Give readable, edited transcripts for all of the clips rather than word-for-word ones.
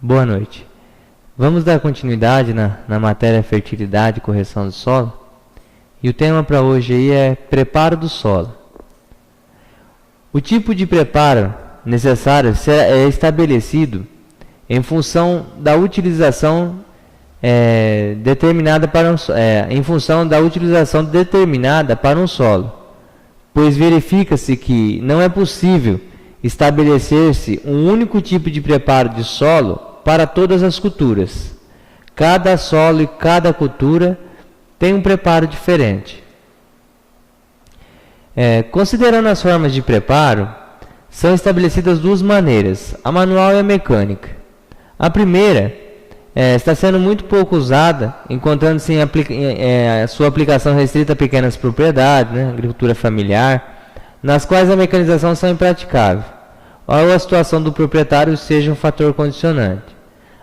Boa noite. Vamos dar continuidade na matéria fertilidade e correção do solo. E o tema para hoje aí é preparo do solo. O tipo de preparo necessário é estabelecido em função da utilização determinada para um solo, pois verifica-se que não é possível estabelecer-se um único tipo de preparo de solo para todas as culturas. Cada solo e cada cultura tem um preparo diferente. Considerando as formas de preparo, são estabelecidas duas maneiras, a manual e a mecânica. A primeira está sendo muito pouco usada, encontrando-se sua aplicação restrita a pequenas propriedades, agricultura familiar, nas quais a mecanização são impraticável, ou a situação do proprietário seja um fator condicionante.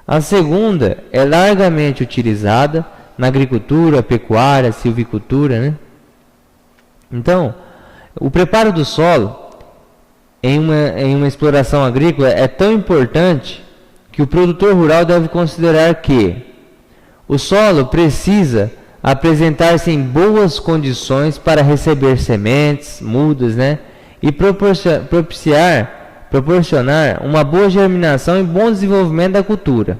A segunda é largamente utilizada na agricultura, pecuária, silvicultura. Então, o preparo do solo em uma exploração agrícola é tão importante que o produtor rural deve considerar que o solo precisa apresentar-se em boas condições para receber sementes, mudas, e proporcionar uma boa germinação e bom desenvolvimento da cultura.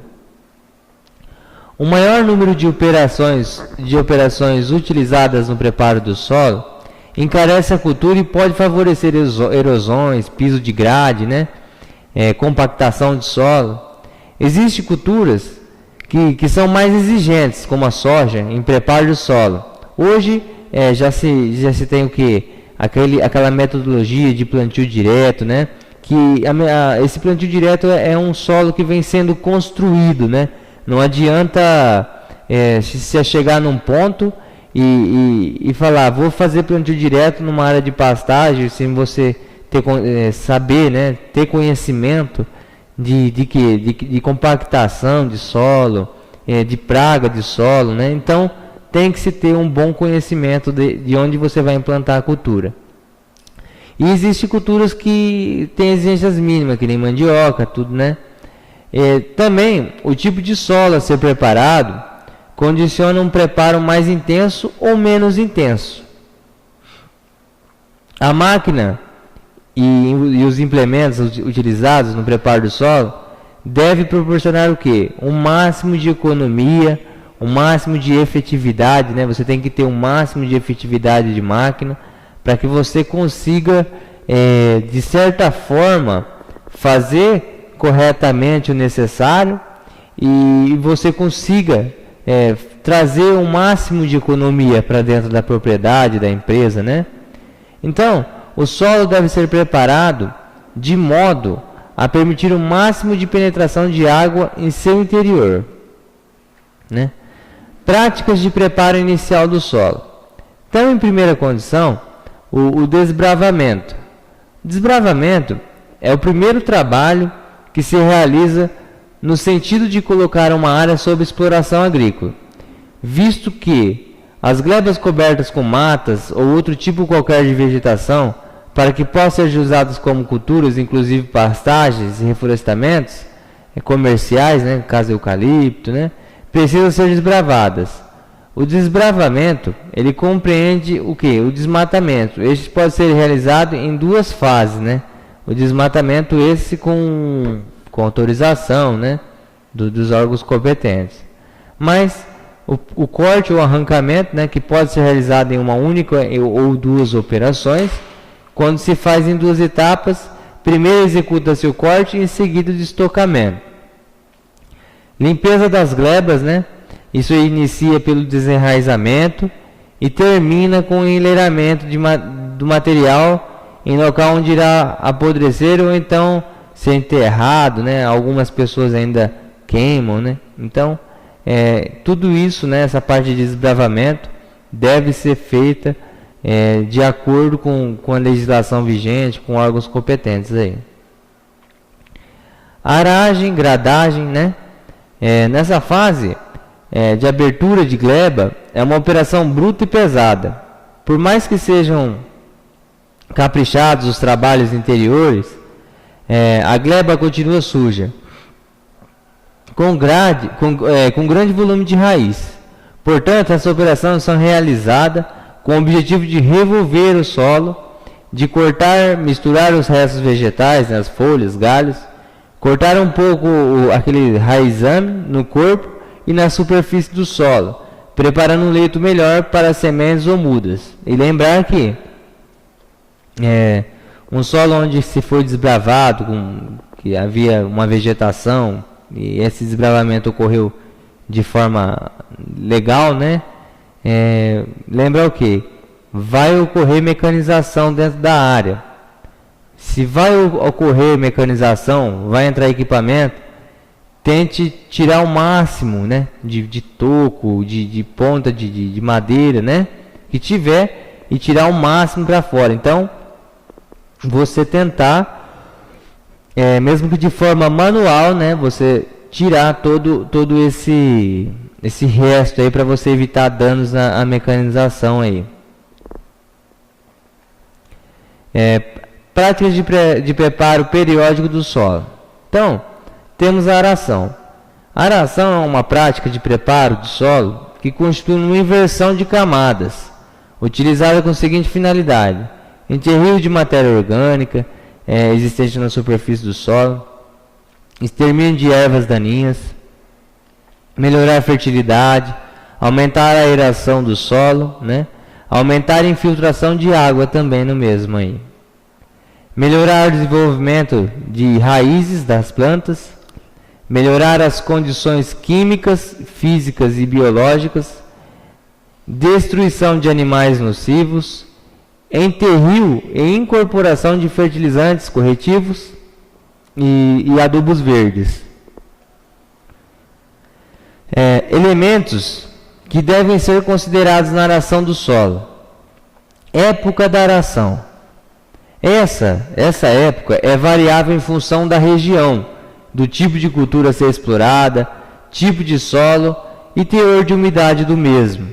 O maior número de operações utilizadas no preparo do solo encarece a cultura e pode favorecer erosões, piso de grade, compactação de solo. Existem culturas que são mais exigentes, como a soja, em preparo do solo. Hoje já se tem o que? Aquela metodologia de plantio direto, que esse plantio direto é um solo que vem sendo construído, Não adianta se chegar num ponto e falar, vou fazer plantio direto numa área de pastagem, sem você saber, ter conhecimento de compactação de solo, de praga de solo, Então, tem que se ter um bom conhecimento de onde você vai implantar a cultura. E existem culturas que têm exigências mínimas, que nem mandioca, tudo, Também, o tipo de solo a ser preparado condiciona um preparo mais intenso ou menos intenso. A máquina e os implementos utilizados no preparo do solo devem proporcionar o quê? Um máximo de economia, um máximo de efetividade, Você tem que ter um máximo de efetividade de máquina para que você consiga, de certa forma, fazer corretamente o necessário e você consiga trazer o máximo de economia para dentro da propriedade da empresa, Então, o solo deve ser preparado de modo a permitir o máximo de penetração de água em seu interior, Práticas de preparo inicial do solo. Então, em primeira condição, o desbravamento. Desbravamento é o primeiro trabalho que se realiza no sentido de colocar uma área sob exploração agrícola, visto que as glebas cobertas com matas ou outro tipo qualquer de vegetação, para que possam ser usadas como culturas, inclusive pastagens e reflorestamentos comerciais, no caso eucalipto, precisam ser desbravadas. O desbravamento, ele compreende o que? O desmatamento. Este pode ser realizado em duas fases, O desmatamento esse com autorização, dos órgãos competentes. Mas o corte ou arrancamento, que pode ser realizado em uma única ou duas operações, quando se faz em duas etapas, primeiro executa-se o corte e em seguida o estocamento. Limpeza das glebas, Isso inicia pelo desenraizamento e termina com o enleiramento do material em local onde irá apodrecer ou então ser enterrado, Algumas pessoas ainda queimam, Então, tudo isso, essa parte de desbravamento deve ser feita de acordo com a legislação vigente, com órgãos competentes aí. Aragem, gradagem, nessa fase de abertura de gleba é uma operação bruta e pesada. Por mais que sejam caprichados os trabalhos interiores, a gleba continua suja. com grande volume de raiz. Portanto, essas operações são realizadas com o objetivo de revolver o solo, de cortar, misturar os restos vegetais, né, as folhas, galhos, cortar um pouco aquele raizame no corpo e na superfície do solo, preparando um leito melhor para sementes ou mudas. E lembrar que um solo onde se foi desbravado, que havia uma vegetação e esse desbravamento ocorreu de forma legal, né? Lembrar o que? Vai ocorrer mecanização dentro da área. Se vai ocorrer mecanização, vai entrar equipamento, tente tirar o máximo, né, de toco, de ponta de madeira, né, que tiver, e tirar o máximo para fora. Então, você tentar, mesmo que de forma manual, né, você tirar todo esse resto aí para você evitar danos na mecanização aí. Práticas de preparo periódico do solo. Então, temos a aração. A aração é uma prática de preparo do solo que constitui uma inversão de camadas, utilizada com a seguinte finalidade: enterro de matéria orgânica existente na superfície do solo, extermínio de ervas daninhas, melhorar a fertilidade, aumentar a aeração do solo, né? Aumentar a infiltração de água também no mesmo aí. Melhorar o desenvolvimento de raízes das plantas, melhorar as condições químicas, físicas e biológicas, destruição de animais nocivos, enterro e incorporação de fertilizantes corretivos e adubos verdes. Elementos que devem ser considerados na aração do solo. Época da aração. Essa época é variável em função da região, do tipo de cultura a ser explorada, tipo de solo e teor de umidade do mesmo.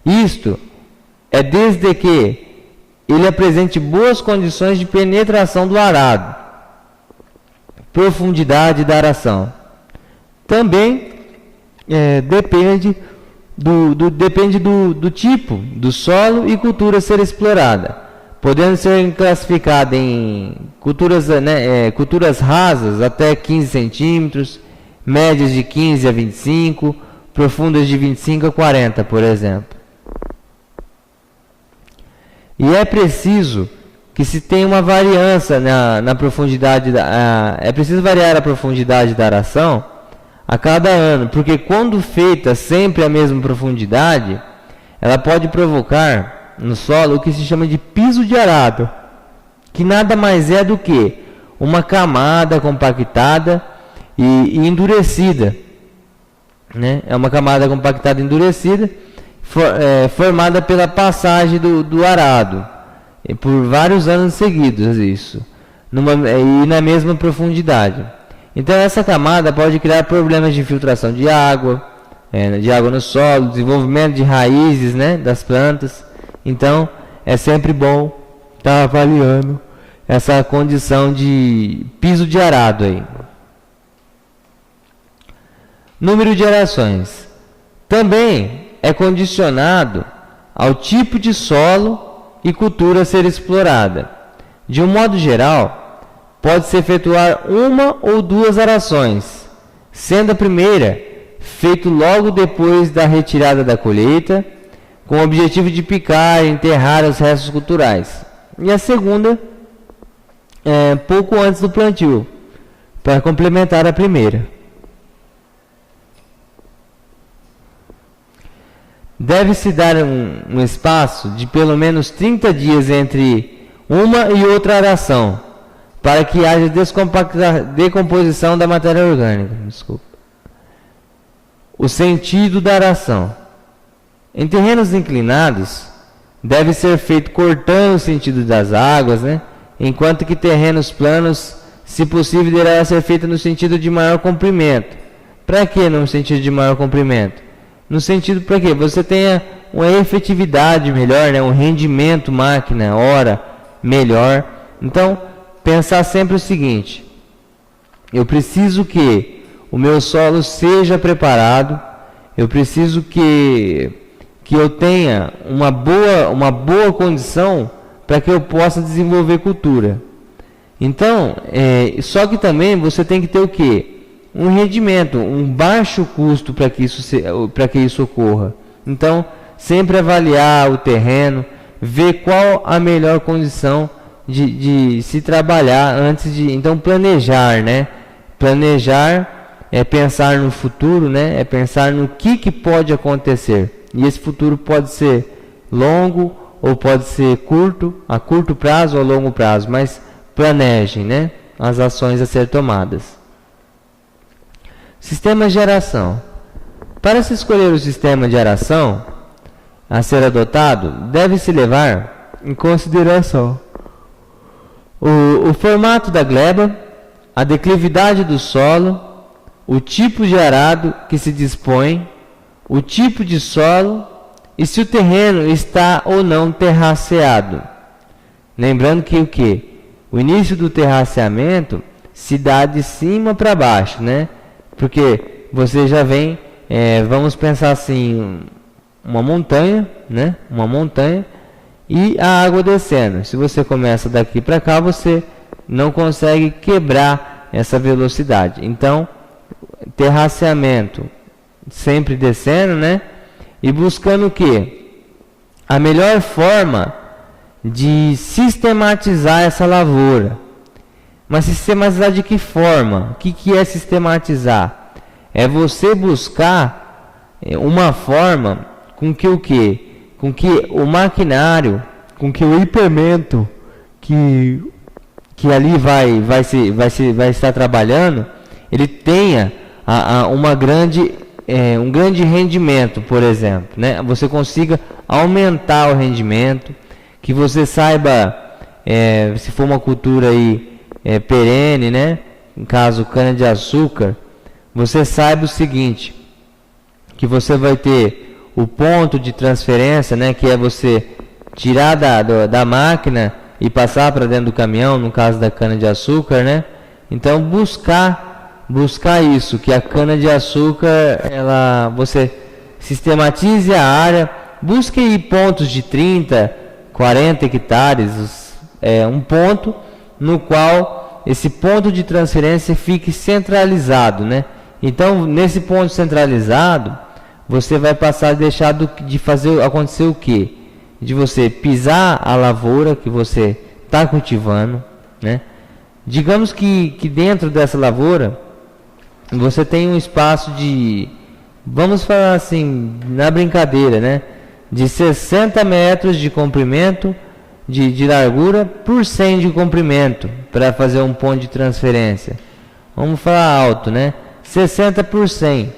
Isto é desde que ele apresente boas condições de penetração do arado. Profundidade da aração. Também depende do tipo do solo e cultura a ser explorada, podendo ser classificada em culturas rasas até 15 centímetros, médias de 15 a 25, profundas de 25 a 40, por exemplo. E é preciso que se tenha uma variância na profundidade, é preciso variar a profundidade da aração a cada ano, porque quando feita sempre a mesma profundidade, ela pode provocar no solo o que se chama de piso de arado, que nada mais é do que uma camada compactada e endurecida, né? É uma camada compactada e endurecida, formada pela passagem do arado, e por vários anos seguidos, isso, e na mesma profundidade. Então essa camada pode criar problemas de infiltração de água no solo, desenvolvimento de raízes, né, das plantas. Então é sempre bom estar avaliando essa condição de piso de arado aí. Número de arações também é condicionado ao tipo de solo e cultura a ser explorada. De um modo geral, pode-se efetuar uma ou duas arações, sendo a primeira feita logo depois da retirada da colheita, com o objetivo de picar e enterrar os restos culturais, e a segunda pouco antes do plantio, para complementar a primeira. Deve-se dar um espaço de pelo menos 30 dias entre uma e outra aração, para que haja decomposição da matéria orgânica. O sentido da aração. Em terrenos inclinados, deve ser feito cortando o sentido das águas, né? Enquanto que terrenos planos, se possível, deverá ser feito no sentido de maior comprimento. Para que no sentido de maior comprimento? No sentido para que você tenha uma efetividade melhor, né? Um rendimento máquina, hora, melhor. Então, pensar sempre o seguinte: eu preciso que o meu solo seja preparado, eu preciso que eu tenha uma boa condição para que eu possa desenvolver cultura. Então, só que também você tem que ter o quê? Um rendimento, um baixo custo para que isso ocorra. Então, sempre avaliar o terreno, ver qual a melhor condição de se trabalhar antes de... Então, planejar, né? Planejar é pensar no futuro, né? É pensar no que pode acontecer. E esse futuro pode ser longo ou pode ser curto, a curto prazo ou a longo prazo, mas planejem, né? As ações a ser tomadas. Sistema de aração. Para se escolher o sistema de aração a ser adotado, deve-se levar em consideração o formato da gleba, a declividade do solo, o tipo de arado que se dispõe, o tipo de solo e se o terreno está ou não terraceado. Lembrando que o início do terraceamento se dá de cima para baixo, né? Porque você já vem, vamos pensar assim, uma montanha, né? Uma montanha e a água descendo. Se você começa daqui para cá, você não consegue quebrar essa velocidade. Então, terraceamento sempre descendo, né? E buscando o quê? A melhor forma de sistematizar essa lavoura. Mas sistematizar de que forma? O que é sistematizar? É você buscar uma forma com que o quê? Com que o maquinário, com que o implemento que ali vai estar trabalhando, ele tenha um grande rendimento, por exemplo, né? Você consiga aumentar o rendimento, que você saiba, se for uma cultura aí perene, né? No caso cana-de-açúcar, você saiba o seguinte, que você vai ter o ponto de transferência, né? Que é você tirar da máquina e passar para dentro do caminhão, no caso da cana-de-açúcar, né? Então buscar isso, que a cana-de-açúcar, você sistematize a área, busque aí pontos de 30, 40 hectares, um ponto no qual esse ponto de transferência fique centralizado, né? Então, nesse ponto centralizado, você vai passar a deixar de fazer acontecer o quê? De você pisar a lavoura que você está cultivando, né? Digamos que dentro dessa lavoura você tem um espaço de, vamos falar assim, na brincadeira, né? De 60 metros de comprimento, de largura por 100 de comprimento, para fazer um ponto de transferência. Vamos falar alto, né? 60 por 100.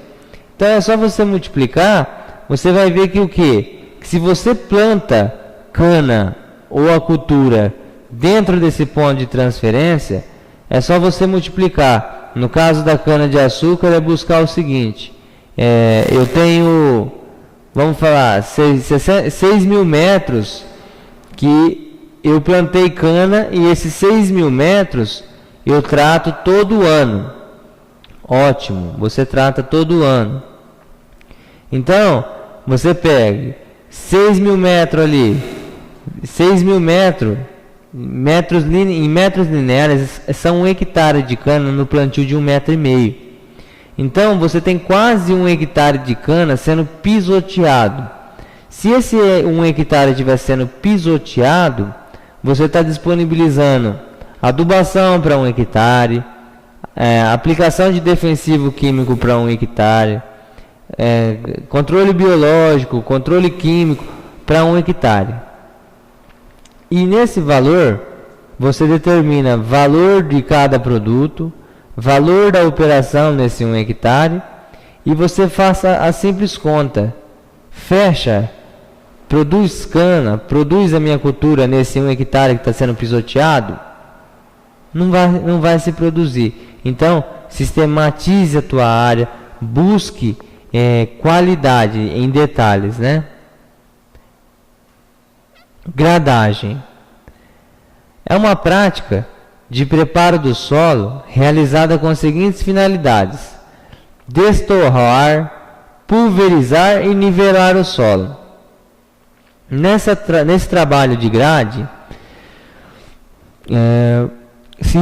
Então é só você multiplicar, você vai ver que que se você planta cana ou a cultura dentro desse ponto de transferência, é só você multiplicar. No caso da cana-de-açúcar, é buscar o seguinte, eu tenho, vamos falar, 6.000 metros que eu plantei cana, e esses 6.000 metros eu trato todo ano. Ótimo, você trata todo ano. Então, você pega 6.000 metros ali, 6.000 metros, em metros lineares, são 1 hectare de cana no plantio de 1,5 m. Então, você tem quase 1 hectare de cana sendo pisoteado. Se esse 1 hectare estiver sendo pisoteado, você está disponibilizando adubação para 1 hectare, aplicação de defensivo químico para 1 hectare, controle biológico, controle químico para 1 hectare. E nesse valor, você determina valor de cada produto, valor da operação nesse 1 hectare, e você faça a simples conta. Fecha, produz cana, produz a minha cultura nesse 1 hectare que está sendo pisoteado? Não vai se produzir. Então, sistematize a tua área, busque qualidade em detalhes, né? Gradagem é uma prática de preparo do solo realizada com as seguintes finalidades: destorrar, pulverizar e nivelar o solo. Nesse trabalho de grade, se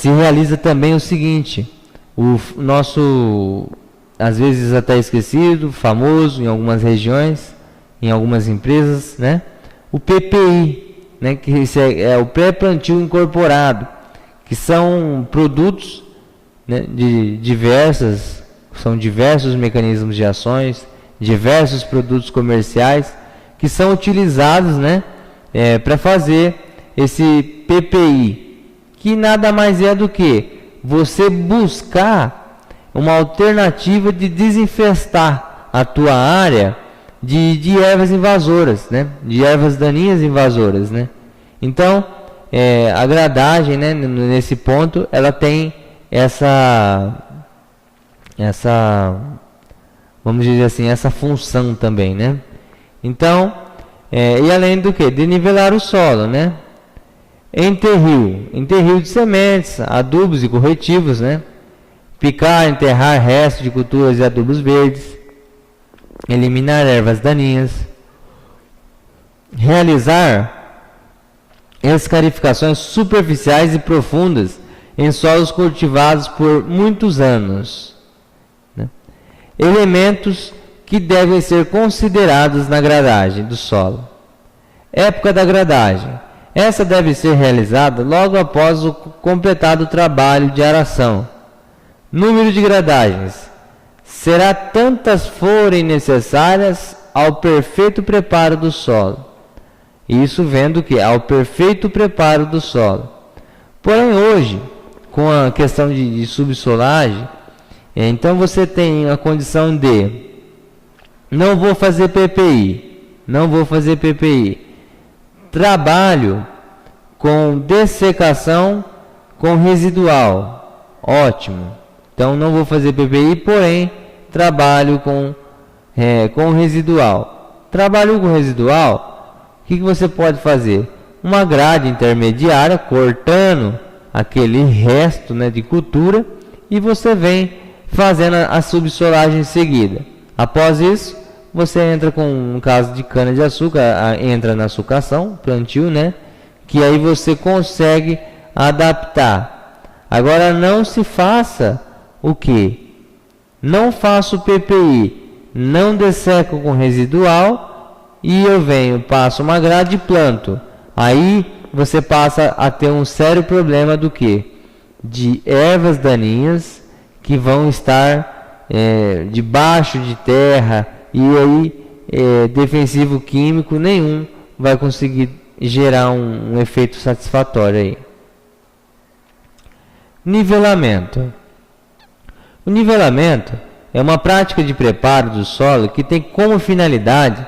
realiza também o seguinte: o nosso, às vezes até esquecido, famoso em algumas regiões, em algumas empresas, né? O PPI, né? Que é o pré-plantio incorporado, que são produtos, né, são diversos mecanismos de ações, diversos produtos comerciais que são utilizados, né, para fazer esse PPI, que nada mais é do que você buscar uma alternativa de desinfestar a tua área de ervas invasoras, né, de ervas daninhas invasoras, né. Então, a gradagem, né, nesse ponto, ela tem essa, vamos dizer assim, essa função também, né. Então, e além do que? De nivelar o solo, né. Enterrio de sementes, adubos e corretivos, né. Picar, enterrar restos de culturas e adubos verdes. Eliminar ervas daninhas. Realizar escarificações superficiais e profundas em solos cultivados por muitos anos, né? Elementos que devem ser considerados na gradagem do solo. Época da gradagem. Essa deve ser realizada logo após o completado trabalho de aração. Número de gradagens. Será tantas forem necessárias ao perfeito preparo do solo. Isso vendo que ao perfeito preparo do solo. Porém, hoje, com a questão de subsolagem, então você tem a condição de não vou fazer PPI, trabalho com dessecação com residual, ótimo. Então não vou fazer PPI, porém trabalho com residual. Trabalho com residual, o que você pode fazer? Uma grade intermediária, cortando aquele resto, né, de cultura, e você vem fazendo a subsolagem em seguida. Após isso, você entra com, no caso de cana de açúcar, entra na sucação, plantio, né, que aí você consegue adaptar. Agora não se faça o que? Não faço PPI, não desseco com residual e eu passo uma grade e planto. Aí você passa a ter um sério problema do que? De ervas daninhas que vão estar debaixo de terra, e aí defensivo químico nenhum vai conseguir gerar um efeito satisfatório aí. Nivelamento. O nivelamento é uma prática de preparo do solo que tem como finalidade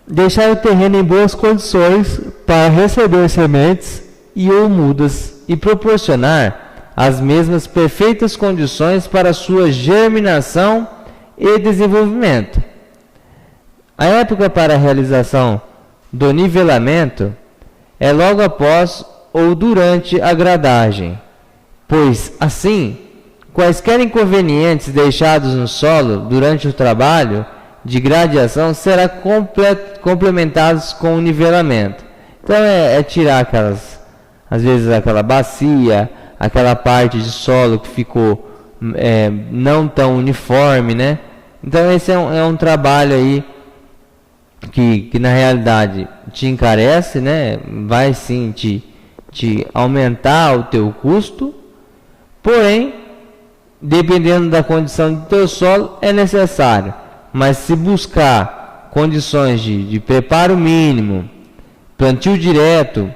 deixar o terreno em boas condições para receber sementes ou mudas e proporcionar as mesmas perfeitas condições para sua germinação e desenvolvimento. A época para a realização do nivelamento é logo após ou durante a gradagem, pois assim quaisquer inconvenientes deixados no solo durante o trabalho de gradiação serão complementados com o nivelamento. Então tirar às vezes aquela bacia, aquela parte de solo que ficou não tão uniforme, né? Então esse é um trabalho aí que na realidade te encarece, né? Vai sim te aumentar o teu custo, porém, dependendo da condição do teu solo, é necessário. Mas se buscar condições de preparo mínimo, plantio direto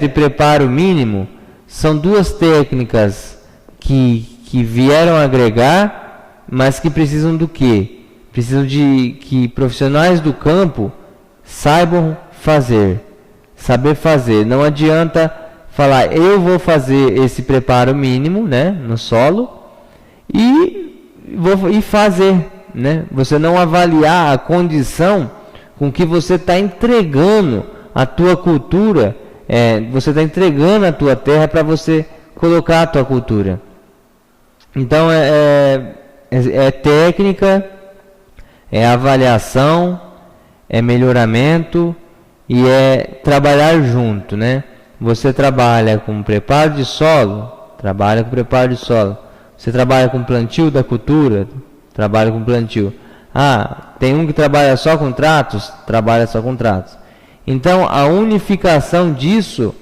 e preparo mínimo são duas técnicas que vieram agregar, mas que precisam do quê? Precisam de que profissionais do campo saber fazer. Não adianta falar, eu vou fazer esse preparo mínimo, né, no solo e fazer, né? Você não avaliar a condição com que você está entregando a tua cultura, você está entregando a tua terra para você colocar a tua cultura. Então é técnica, é avaliação, é melhoramento e é trabalhar junto, né? Você trabalha com preparo de solo, trabalha com preparo de solo. Você trabalha com plantio da cultura, trabalha com plantio. Ah, tem um que trabalha só com tratos, trabalha só com tratos. Então, a unificação disso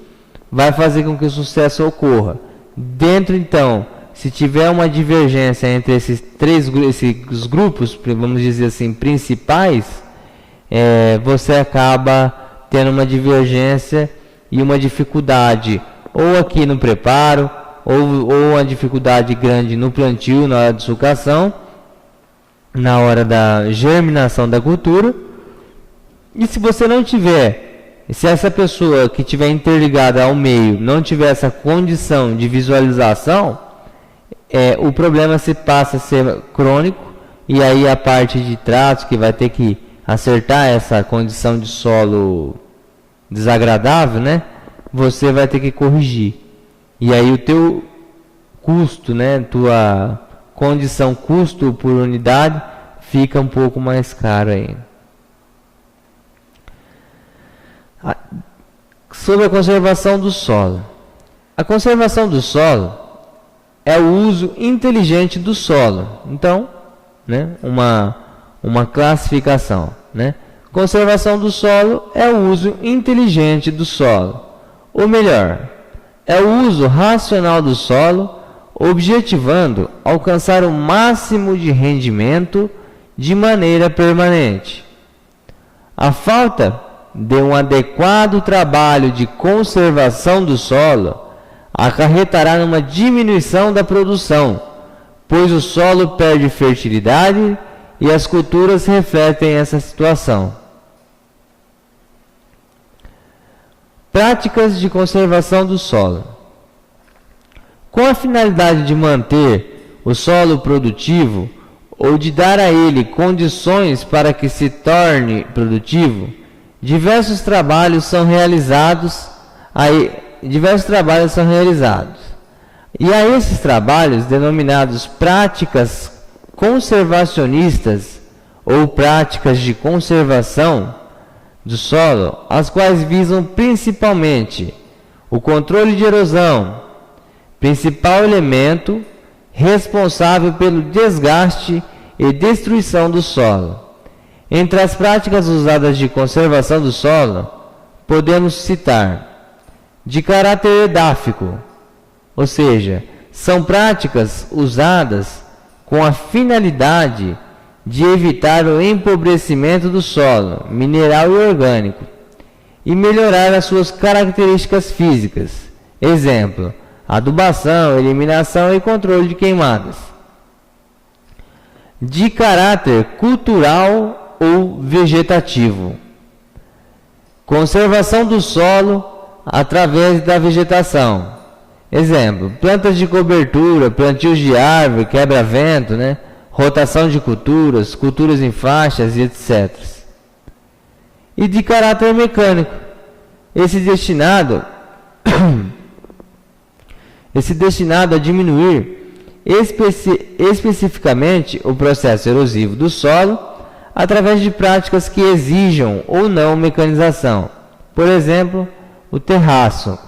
vai fazer com que o sucesso ocorra. Dentro, então, se tiver uma divergência entre esses grupos, vamos dizer assim, principais, você acaba tendo uma divergência e uma dificuldade, ou aqui no preparo, ou uma dificuldade grande no plantio, na hora de sucação, na hora da germinação da cultura. E se você não tiver, se essa pessoa que estiver interligada ao meio não tiver essa condição de visualização, o problema se passa a ser crônico, e aí a parte de tratos que vai ter que acertar essa condição de solo desagradável, né? Você vai ter que corrigir. E aí o teu custo, né, tua condição custo por unidade fica um pouco mais caro ainda. Sobre a conservação do solo. A conservação do solo é o uso inteligente do solo. Então, né, uma classificação, né? Conservação do solo é o uso inteligente do solo. Ou melhor, é o uso racional do solo, objetivando alcançar o máximo de rendimento de maneira permanente. A falta de um adequado trabalho de conservação do solo acarretará numa diminuição da produção, pois o solo perde fertilidade e as culturas refletem essa situação. Práticas de conservação do solo. Com a finalidade de manter o solo produtivo ou de dar a ele condições para que se torne produtivo, diversos trabalhos são realizados. E a esses trabalhos, denominados práticas conservacionistas ou práticas de conservação do solo, as quais visam principalmente o controle de erosão, principal elemento responsável pelo desgaste e destruição do solo. Entre as práticas usadas de conservação do solo, podemos citar de caráter edáfico, ou seja, são práticas usadas com a finalidade de evitar o empobrecimento do solo, mineral e orgânico, e melhorar as suas características físicas. Exemplo, adubação, eliminação e controle de queimadas. De caráter cultural ou vegetativo. Conservação do solo através da vegetação. Exemplo, plantas de cobertura, plantios de árvore, quebra-vento, né? Rotação de culturas, culturas em faixas e etc. E de caráter mecânico, esse destinado a diminuir especificamente o processo erosivo do solo através de práticas que exijam ou não mecanização. Por exemplo, o terraço.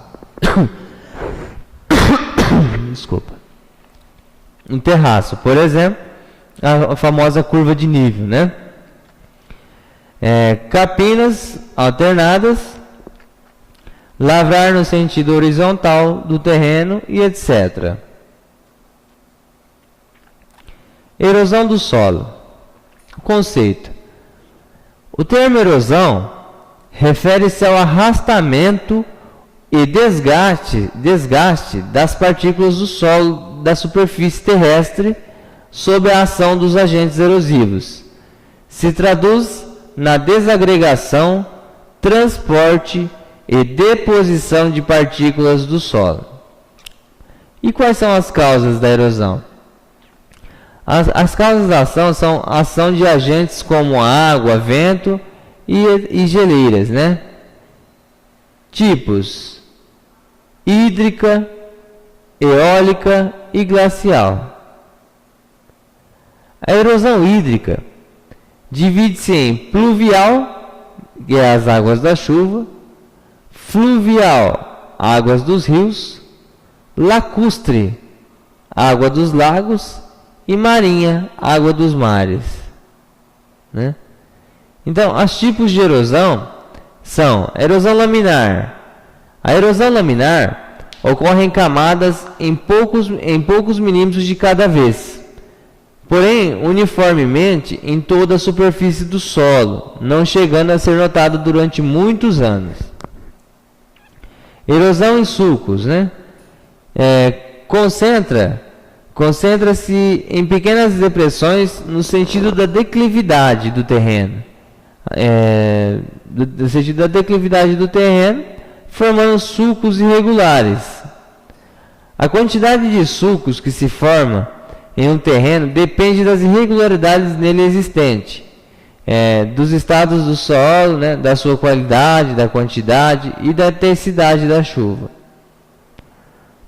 Desculpa. Um terraço, por exemplo, a famosa curva de nível, né? Capinas alternadas, lavrar no sentido horizontal do terreno e etc. Erosão do solo. Conceito. O termo erosão refere-se ao arrastamento e desgaste das partículas do solo da superfície terrestre sob a ação dos agentes erosivos. Se traduz na desagregação, transporte e deposição de partículas do solo. E quais são as causas da erosão? As causas da ação são a ação de agentes como água, vento e geleiras, né? Tipos: hídrica, eólica e glacial. A erosão hídrica divide-se em pluvial, que é as águas da chuva, fluvial, águas dos rios, lacustre, água dos lagos, e marinha, água dos mares, né? Então, os tipos de erosão são erosão laminar. A erosão laminar ocorre em camadas em poucos milímetros de cada vez, porém uniformemente em toda a superfície do solo, não chegando a ser notado durante muitos anos. Erosão em sulcos, né? Concentra-se em pequenas depressões no sentido da declividade do terreno, formando sulcos irregulares. A quantidade de sulcos que se forma em um terreno depende das irregularidades nele existentes, dos estados do solo, né, da sua qualidade, da quantidade e da intensidade da chuva.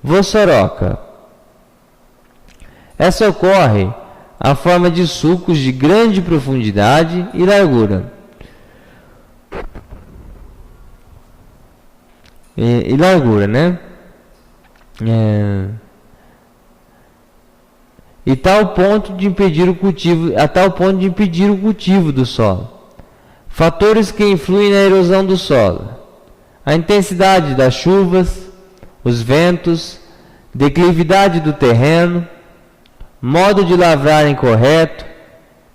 Vossoroca. Essa ocorre a forma de sulcos de grande profundidade e largura. Né? A tal ponto de impedir o cultivo do solo. Fatores que influem na erosão do solo: a intensidade das chuvas, os ventos, declividade do terreno, modo de lavrar incorreto,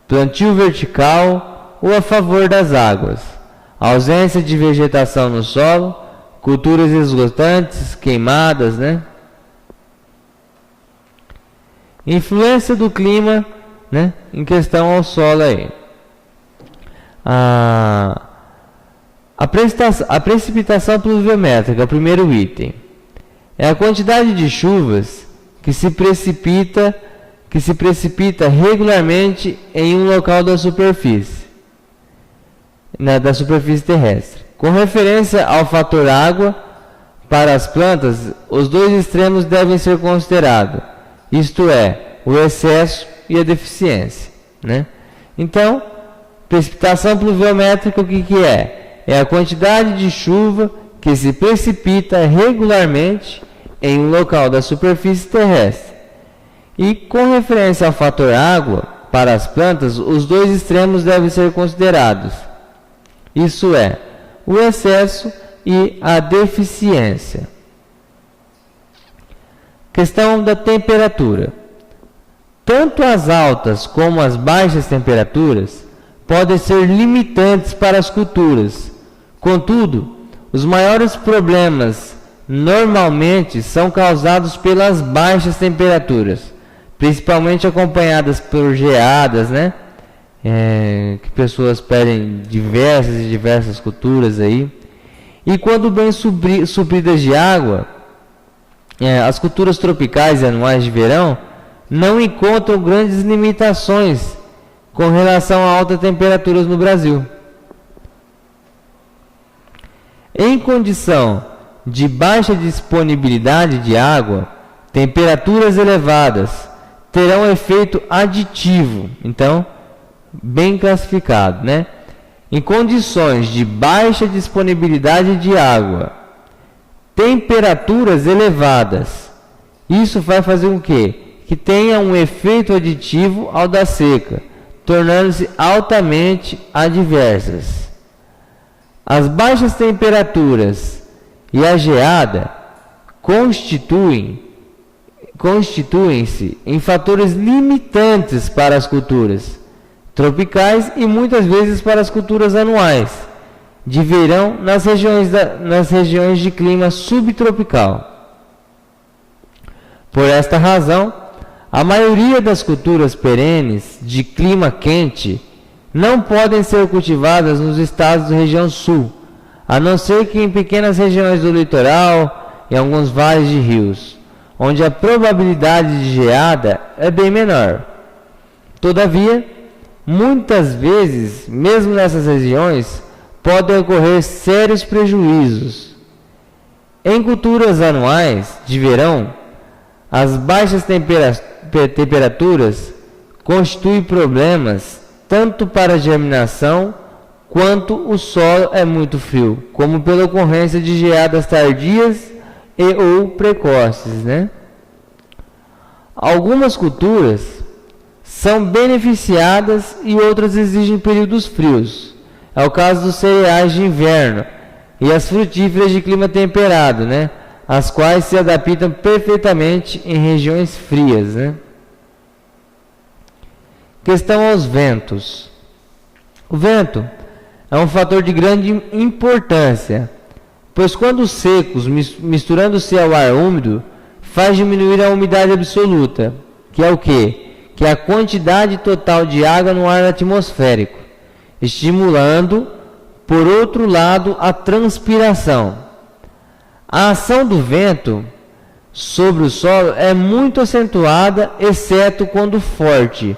plantio vertical ou a favor das águas, ausência de vegetação no solo, culturas esgotantes, queimadas, né? Influência do clima, né, em questão ao solo aí. A precipitação pluviométrica, primeiro item, é a quantidade de chuvas que se precipita regularmente em um local da superfície terrestre. Com referência ao fator água, para as plantas, os dois extremos devem ser considerados, isto é, o excesso e a deficiência, né? Então, precipitação pluviométrica, o que é? É a quantidade de chuva que se precipita regularmente em um local da superfície terrestre. E com referência ao fator água, para as plantas, os dois extremos devem ser considerados, isso é, o excesso e a deficiência. Questão da temperatura. Tanto as altas como as baixas temperaturas podem ser limitantes para as culturas. Contudo, os maiores problemas normalmente são causados pelas baixas temperaturas, principalmente acompanhadas por geadas, né? Que pessoas perdem diversas culturas aí. E quando bem supridas de água, as culturas tropicais e anuais de verão não encontram grandes limitações com relação a altas temperaturas no Brasil. Em condição de baixa disponibilidade de água, temperaturas elevadas terão efeito aditivo. Então, bem classificado, né? Em condições de baixa disponibilidade de água, temperaturas elevadas, isso vai fazer o quê? Que tenha um efeito aditivo ao da seca, tornando-se altamente adversas. As baixas temperaturas e a geada constituem-se em fatores limitantes para as culturas tropicais e muitas vezes para as culturas anuais de verão nas regiões de clima subtropical. Por esta razão, a maioria das culturas perenes de clima quente não podem ser cultivadas nos estados da região sul, a não ser que em pequenas regiões do litoral e alguns vales de rios, onde a probabilidade de geada é bem menor. Todavia, muitas vezes, mesmo nessas regiões, podem ocorrer sérios prejuízos. Em culturas anuais de verão, As baixas temperaturas constituem problemas tanto para a germinação quanto o solo é muito frio, como pela ocorrência de geadas tardias e ou precoces, né? Algumas culturas são beneficiadas e outras exigem períodos frios. É o caso dos cereais de inverno e as frutíferas de clima temperado, né? As quais se adaptam perfeitamente em regiões frias, né? Questão aos ventos. O vento é um fator de grande importância, pois quando secos, misturando-se ao ar úmido, faz diminuir a umidade absoluta, que é o quê? Que é a quantidade total de água no ar atmosférico, estimulando, por outro lado, a transpiração. A ação do vento sobre o solo é muito acentuada, exceto quando forte,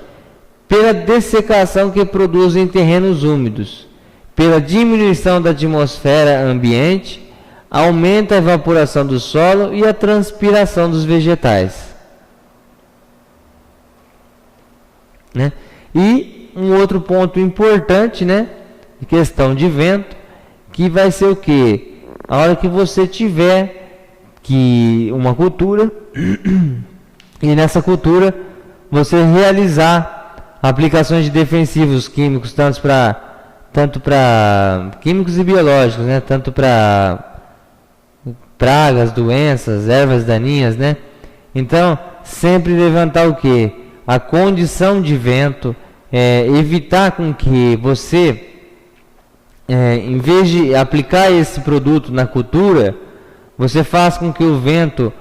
pela dessecação que produz em terrenos úmidos, pela diminuição da atmosfera ambiente, aumenta a evaporação do solo e a transpiração dos vegetais, né? E um outro ponto importante, né, questão de vento, que vai ser o que? A hora que você tiver que uma cultura e nessa cultura você realizar aplicações de defensivos químicos, tanto para químicos e biológicos, né, tanto para pragas, doenças, ervas daninhas, né? Então, sempre levantar o que? A condição de vento, evitar com que você, em vez de aplicar esse produto na cultura, você faz com que o vento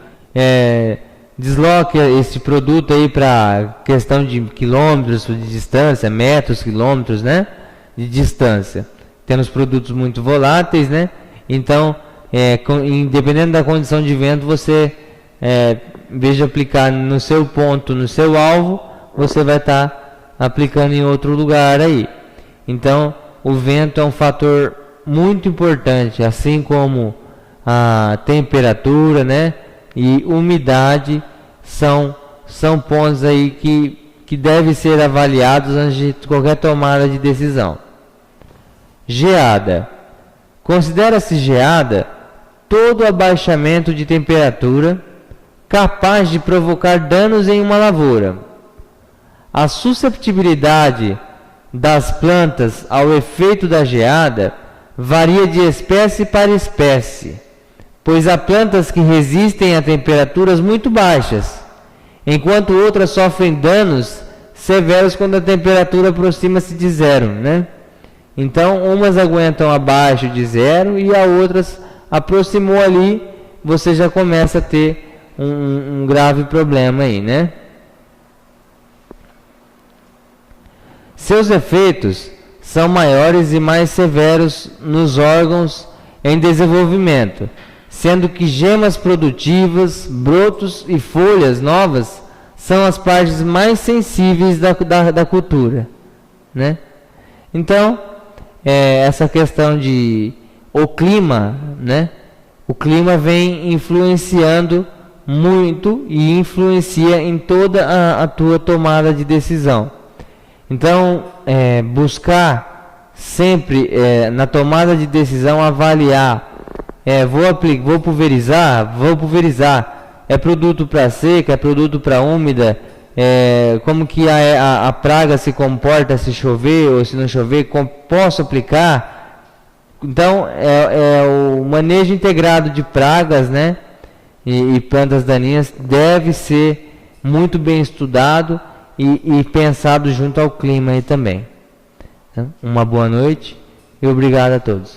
desloque esse produto aí para questão de quilômetros de distância, metros, quilômetros, né, de distância. Temos produtos muito voláteis, né? Então, dependendo da condição de vento, você, em vez de aplicar no seu ponto, no seu alvo, você vai estar aplicando em outro lugar aí. Então, o vento é um fator muito importante, assim como a temperatura, né, e umidade são pontos aí que devem ser avaliados antes de qualquer tomada de decisão. Geada. Considera-se geada todo abaixamento de temperatura capaz de provocar danos em uma lavoura. A susceptibilidade das plantas ao efeito da geada varia de espécie para espécie, pois há plantas que resistem a temperaturas muito baixas, enquanto outras sofrem danos severos quando a temperatura aproxima-se de zero, né? Então, umas aguentam abaixo de zero e a outras aproximou ali, você já começa a ter um grave problema aí, né? Seus efeitos são maiores e mais severos nos órgãos em desenvolvimento, sendo que gemas produtivas, brotos e folhas novas são as partes mais sensíveis da cultura, né? Então, essa questão de o clima, né? O clima vem influenciando muito e influencia em toda a tua tomada de decisão. Então, buscar sempre na tomada de decisão avaliar, vou pulverizar, é produto para seca, é produto para úmida, como que a praga se comporta se chover ou se não chover, posso aplicar? Então, o manejo integrado de pragas, né, e plantas daninhas deve ser muito bem estudado e pensado junto ao clima aí também. Uma boa noite e obrigado a todos.